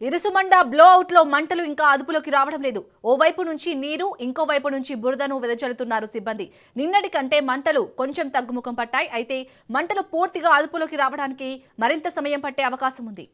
Irusumanda blow out లో మంటలు ఇంకా అదుపులోకి రావడం లేదు. ఓవైపు నుంచి నీరు, ఇంకో వైపు నుంచి బురదను వెదజల్లుతున్నారు సిబ్బంది. నిన్నటి కంటే మంటలు కొంచెం తగ్గుముఖం పట్టాయి. అయితే మంటలు పూర్తిగా అదుపులోకి రావడానికి మరింత సమయం పట్టే అవకాశం ఉంది.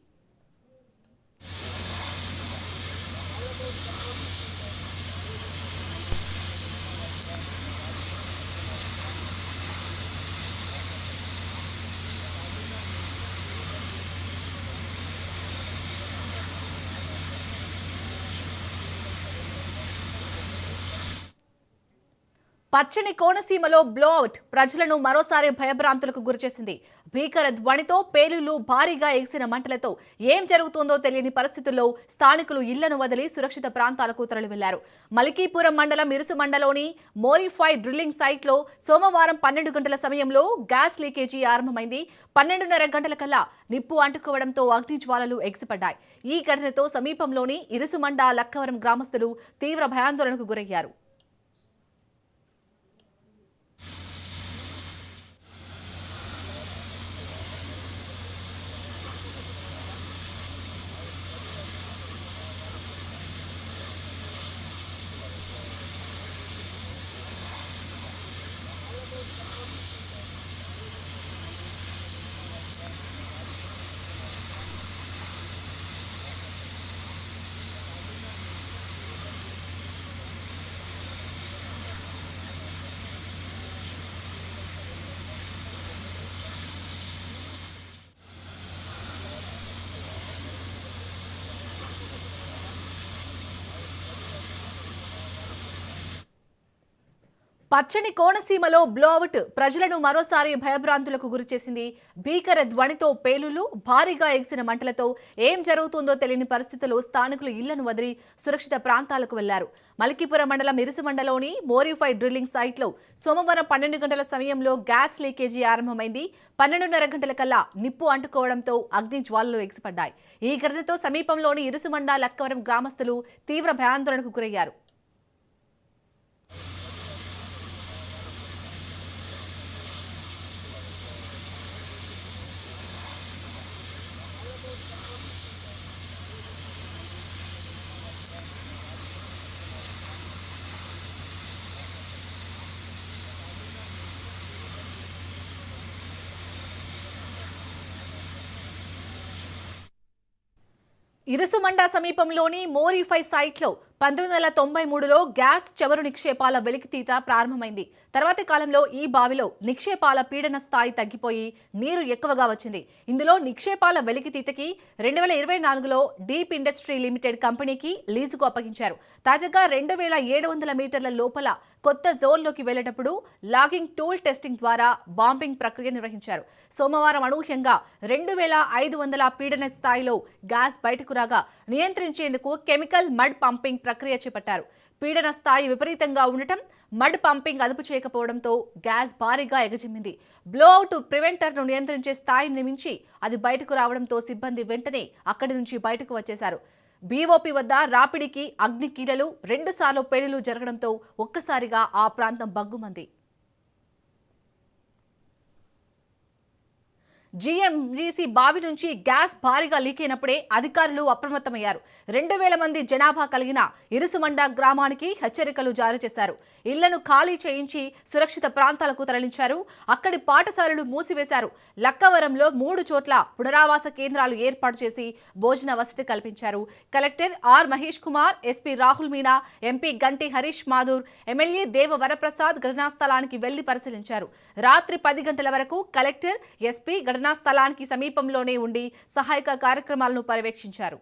పచ్చని కోనసీమలో బ్లోఅవుట్ ప్రజలను మరోసారి భయభ్రాంతులకు గురిచేసింది. భీకర ధ్వనితో పేలుళ్లు, భారీగా ఎగిసిన మంటలతో ఏం జరుగుతుందో తెలియని పరిస్థితుల్లో స్థానికులు ఇళ్లను వదిలి సురక్షిత ప్రాంతాలకు తరలి వెళ్లారు. మలికీపురం మండలం ఇరుసుమండలోని మోరిఫైడ్ డ్రిల్లింగ్ సైట్లో సోమవారం 12 గంటల సమయంలో గ్యాస్ లీకేజీ ఆరంభమైంది. 12:30 గంటలకల్లా నిప్పు అంటుకోవడంతో అగ్నిజ్వాలలు ఎగిసిపడ్డాయి. ఈ ఘటనతో సమీపంలోని ఇరుసుమండ, లక్కవరం గ్రామస్తులు తీవ్ర భయాందోళనకు గురయ్యారు. పచ్చని కోనసీమలో బ్లోఅవుట్ ప్రజలను మరోసారి భయభ్రాంతులకు గురిచేసింది. భీకర ధ్వనితో పేలుళ్లు, భారీగా ఎగిసిన మంటలతో ఏం జరుగుతుందో తెలియని పరిస్థితుల్లో స్థానికులు ఇళ్లను వదిలి సురక్షిత ప్రాంతాలకు వెళ్లారు. మలికీపురం మండలం ఇరుసుమండలోని మోరిఫైడ్ డ్రిల్లింగ్ సైట్లో సోమవారం 12 గంటల సమయంలో గ్యాస్ లీకేజీ ఆరంభమైంది. 12:30 గంటలకల్లా నిప్పు అంటుకోవడంతో అగ్ని జ్వాలలు ఎగిసిపడ్డాయి. ఈ ఘటనతో సమీపంలోని ఇరుసుమండ, లక్కవరం గ్రామస్తులు తీవ్ర భయాందోళనకు గురయ్యారు. ఇరుసుమండ సమీపంలోని మోరిఫై సైట్లో 1993లో గ్యాస్ చమురు నిక్షేపాల వెలికితీత ప్రారంభమైంది. తర్వాతి కాలంలో ఈ బావిలో నిక్షేపాల పీడన స్థాయి తగ్గిపోయి నీరు ఎక్కువగా వచ్చింది. ఇందులో నిక్షేపాల వెలికితీతకి 2024లో డీప్ ఇండస్ట్రీ లిమిటెడ్ కంపెనీకి లీజుకు అప్పగించారు. తాజాగా 2700 మీటర్ల లోపల కొత్త జోన్లోకి వెళ్లేటప్పుడు లాగింగ్ టూల్ టెస్టింగ్ ద్వారా బాంబింగ్ ప్రక్రియ నిర్వహించారు. సోమవారం అనూహ్యంగా 2500 పీడన స్థాయిలో గ్యాస్ బయటకు రాగా నియంత్రించేందుకు కెమికల్ మడ్ పంపింగ్ ప్రక్రియ చేపట్టారు. పీడన స్థాయి విపరీతంగా ఉండటం, మడ్ పంపింగ్ అదుపు చేయకపోవడంతో గ్యాస్ భారీగా ఎగజిమ్మింది. బ్లోఅవుట్ ప్రివెంటర్ను నియంత్రించే స్థాయిని మించి అది బయటకు రావడంతో సిబ్బంది వెంటనే అక్కడి నుంచి బయటకు వచ్చేశారు. బీఓపీ వద్ద రాపిడికి అగ్ని కీలలు 2 సార్లు పేలుళ్లు జరగడంతో ఒక్కసారిగా ఆ ప్రాంతం బగ్గుమంది. జీఎంజీసీ బావి నుంచి గ్యాస్ భారీగా లీక్ అయినప్పుడే అధికారులు అప్రమత్తమయ్యారు. 2000 మంది జనాభా కలిగిన ఇరుసుమండ గ్రామానికి హెచ్చరికలు జారీ చేశారు. ఇళ్లను ఖాళీ చేయించి సురక్షిత ప్రాంతాలకు తరలించారు. అక్కడి పాఠశాలలు మూసివేశారు. లక్కవరంలో 3 చోట్ల పునరావాస కేంద్రాలు ఏర్పాటు చేసి భోజన వసతి కల్పించారు. Collector R Mahesh Kumar, SP Rahul Meena, MP Ganti Harish Mathur, MLA దేవ వరప్రసాద్ ఘటనా స్థలానికి వెళ్లి పరిశీలించారు. రాత్రి 10 గంటల వరకు కలెక్టర్, ఎస్పీ ఘటనా స్థలానికి సమీపంలోనే ఉండి సహాయక కార్యక్రమాలను పర్యవేక్షించారు.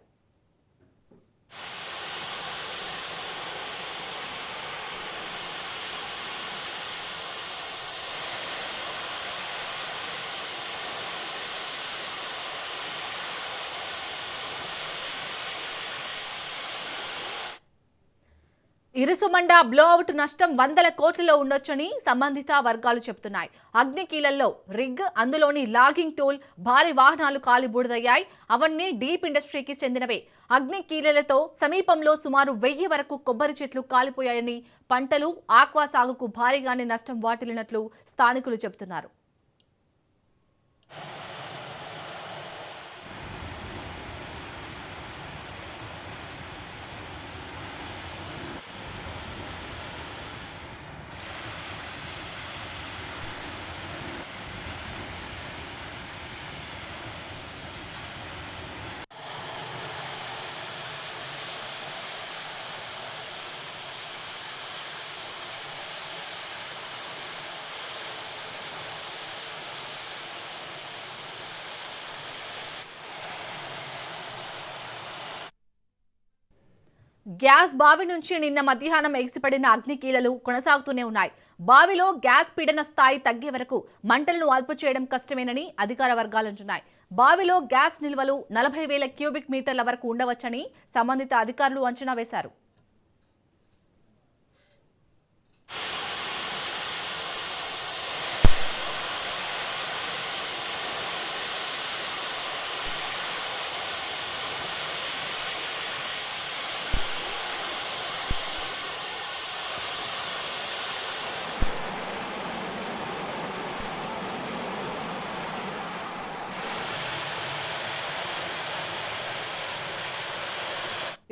ఇరుసుమండ బ్లోఅవుట్ నష్టం 100 కోట్లలో ఉండొచ్చని సంబంధిత వర్గాలు చెబుతున్నాయి. అగ్నికీలల్లో రిగ్, అందులోని లాగింగ్ టూల్, భారీ వాహనాలు కాలి బూడిదయ్యాయి. అవన్నీ డీప్ ఇండస్ట్రీకి చెందినవే. అగ్నికీలలతో సమీపంలో సుమారు 1000 వరకు కొబ్బరి చెట్లు కాలిపోయాయని, పంటలు, ఆక్వా సాగుకు భారీగానే నష్టం వాటిల్లినట్లు స్థానికులు చెబుతున్నారు. గ్యాస్ బావి నుంచి నిన్న మధ్యాహ్నం ఎగిసిపడిన అగ్నికీలలు కొనసాగుతూనే ఉన్నాయి. బావిలో గ్యాస్ పీడన స్థాయి తగ్గే వరకు మంటలను అదుపు చేయడం కష్టమేనని అధికార వర్గాలంటున్నాయి. బావిలో గ్యాస్ నిల్వలు 40,000 క్యూబిక్ మీటర్ల వరకు ఉండవచ్చని సంబంధిత అధికారులు అంచనా వేశారు.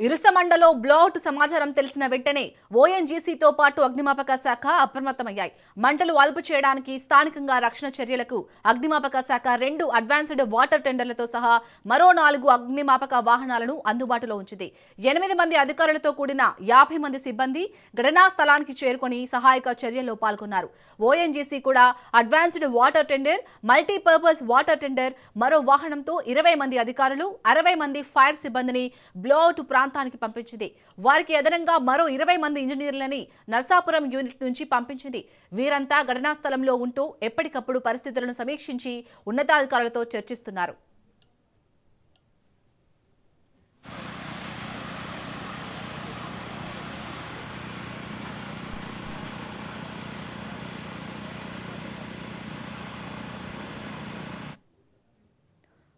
ఇరుసమండలో బ్లౌట్ సమాచారం తెలిసిన వెంటనే ఓఎన్జీసీతో పాటు అగ్నిమాపక శాఖ అప్రమత్తమయ్యాయి. మంటలు అదుపు చేయడానికి స్థానికంగా రక్షణ చర్యలకు అగ్నిమాపక శాఖ 2 అడ్వాన్స్డ్ వాటర్ టెండర్లతో సహా మరో 4 అగ్నిమాపక వాహనాలను అందుబాటులో ఉంచింది. 8 మంది అధికారులతో కూడిన 50 మంది సిబ్బంది ఘటనా స్థలానికి చేరుకొని సహాయక చర్యల్లో పాల్గొన్నారు. ఓఎన్జీసీ కూడా advanced water tender, multipurpose water tender, మరో వాహనంతో 20 మంది అధికారులు, 60 మంది ఫైర్ సిబ్బందిని బ్లౌట్ ప్రాంతానికి పంపించింది. వారికి అదనంగా మరో 20 మంది ఇంజనీర్లని నర్సాపురం యూనిట్ నుంచి పంపించింది. వీరంతా ఘటనా స్థలంలో ఉంటూ ఎప్పటికప్పుడు పరిస్థితులను సమీక్షించి ఉన్నతాధికారులతో చర్చిస్తున్నారు.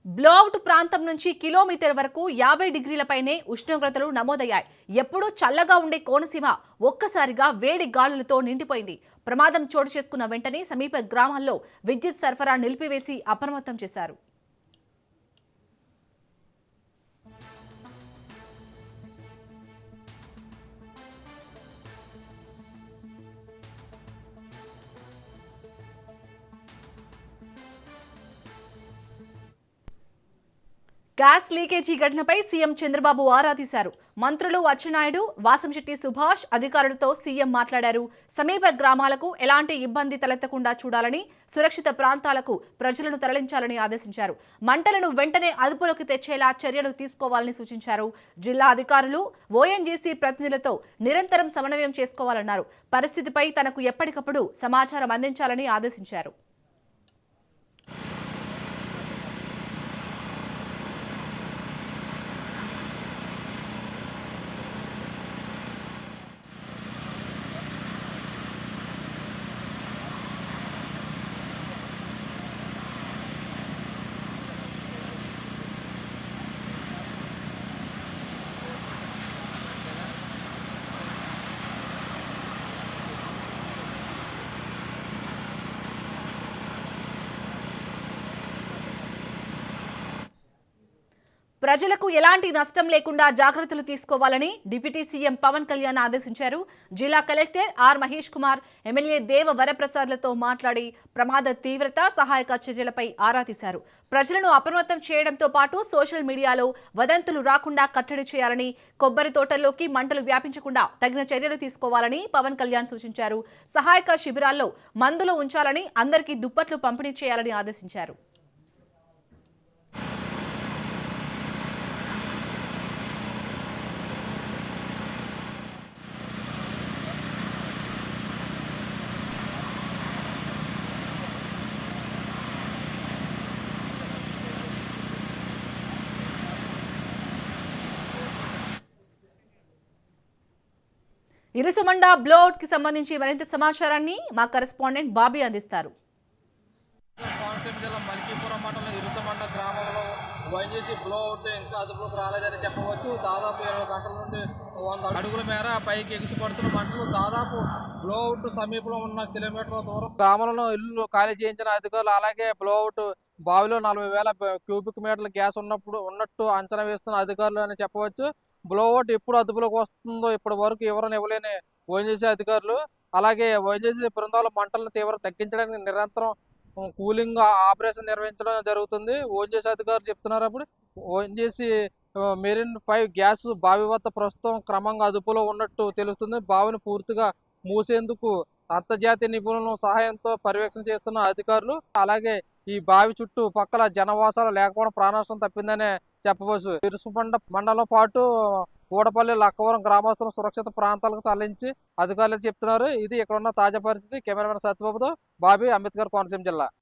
బ్లౌట్ ప్రాంతం నుంచి కిలోమీటర్ వరకు 50 డిగ్రీలపైనే ఉష్ణోగ్రతలు నమోదయ్యాయి. ఎప్పుడూ చల్లగా ఉండే కోనసీమ ఒక్కసారిగా వేడి గాలులతో నిండిపోయింది. ప్రమాదం చోటు చేసుకున్న వెంటనే సమీప గ్రామాల్లో విద్యుత్ సరఫరా నిలిపివేసి అప్రమత్తం చేశారు. గ్యాస్ లీకేజీ ఘటనపై సీఎం చంద్రబాబు ఆరా తీశారు. మంత్రులు అచ్చెన్నాయుడు, వాసంశెట్టి సుభాష్ అధికారులతో సీఎం మాట్లాడారు. సమీప గ్రామాలకు ఎలాంటి ఇబ్బంది తలెత్తకుండా చూడాలని, సురక్షిత ప్రాంతాలకు ప్రజలను తరలించాలని ఆదేశించారు. మంటలను వెంటనే అదుపులోకి తెచ్చేలా చర్యలు తీసుకోవాలని సూచించారు. జిల్లా అధికారులు ఓఎన్జీసీ ప్రతినిధులతో నిరంతరం సమన్వయం చేసుకోవాలన్నారు. పరిస్థితిపై తనకు ఎప్పటికప్పుడు సమాచారం అందించాలని ఆదేశించారు. ప్రజలకు ఎలాంటి నష్టం లేకుండా జాగ్రత్తలు తీసుకోవాలని డిప్యూటీ సీఎం పవన్ కళ్యాణ్ ఆదేశించారు. జిల్లా collector R Mahesh Kumar, MLA Deva వరప్రసాద్లతో మాట్లాడి ప్రమాద తీవ్రత, సహాయక చర్యలపై ఆరా తీశారు. ప్రజలను అప్రమత్తం చేయడంతో పాటు సోషల్ మీడియాలో వదంతులు రాకుండా కట్టడి చేయాలని, కొబ్బరి తోటల్లోకి మంటలు వ్యాపించకుండా తగిన చర్యలు తీసుకోవాలని పవన్ కళ్యాణ్ సూచించారు. సహాయక శిబిరాల్లో మందులు ఉంచాలని, అందరికీ దుప్పట్లు పంపిణీ చేయాలని ఆదేశించారు. ఇరుసుమండ బ్లౌట్ కి సంబంధించి మరింత సమాచారాన్ని మా కరెస్పాండెంట్ బాబీ అందిస్తారు. కోనసీమ జిల్లా మల్కీపురం మండలం ఇరుసుమండ గ్రామంలో ఓఎన్జీసీ బ్లౌట్ ఇంకా అదుపులోకి రాలేదని చెప్పవచ్చు. దాదాపు 20 గంటల నుండి 100 అడుగుల మేర పైకి ఎగిసిపడుతున్న మంటలు దాదాపు బ్లౌట్ సమీపంలో ఉన్న కిలోమీటర్ల దూరం గ్రామంలో ఇల్లు ఖాళీ చేయించిన అధికారులు, అలాగే బ్లౌట్ బావిలో 40,000 క్యూబిక్ మీటర్ల గ్యాస్ ఉన్నట్టు అంచనా వేస్తున్న అధికారులు అని చెప్పవచ్చు. బ్లోఅవుట్ ఎప్పుడు అదుపులోకి వస్తుందో ఇప్పటి వరకు ఎవరైనా ఇవ్వలేని ఓఎన్జీసీ అధికారులు, అలాగే ఓఎన్జీసీ బృందాలు మంటలను తీవ్రం తగ్గించడానికి నిరంతరం కూలింగ్ ఆపరేషన్ నిర్వహించడం జరుగుతుంది. ఓఎన్జీసీ అధికారులు చెప్తున్నారు. అప్పుడు ఓఎన్జీసీ మెరిన్ 5 గ్యాస్ బావి వద్ద ప్రస్తుతం క్రమంగా అదుపులో ఉన్నట్టు తెలుస్తుంది. బావిని పూర్తిగా మూసేందుకు అంతర్జాతీయ నిపుణుల సహాయంతో పర్యవేక్షణ చేస్తున్న అధికారులు, అలాగే ఈ బావి చుట్టూ పక్కల జనవాసాలు లేకపోవడం ప్రాణనష్టం తప్పిందనే చెప్పవచ్చు. ఇరుసుమండ మండలం పాటు కూడపల్లి లక్కవరం గ్రామస్తులను సురక్షిత ప్రాంతాలకు తరలించి అధికారులు చెప్తున్నారు. ఇది ఇక్కడ ఉన్న తాజా పరిస్థితి. కెమెరామెన్ సత్యబాబుతో బాబీ, అంబేద్కర్ కోనసీమ జిల్లా.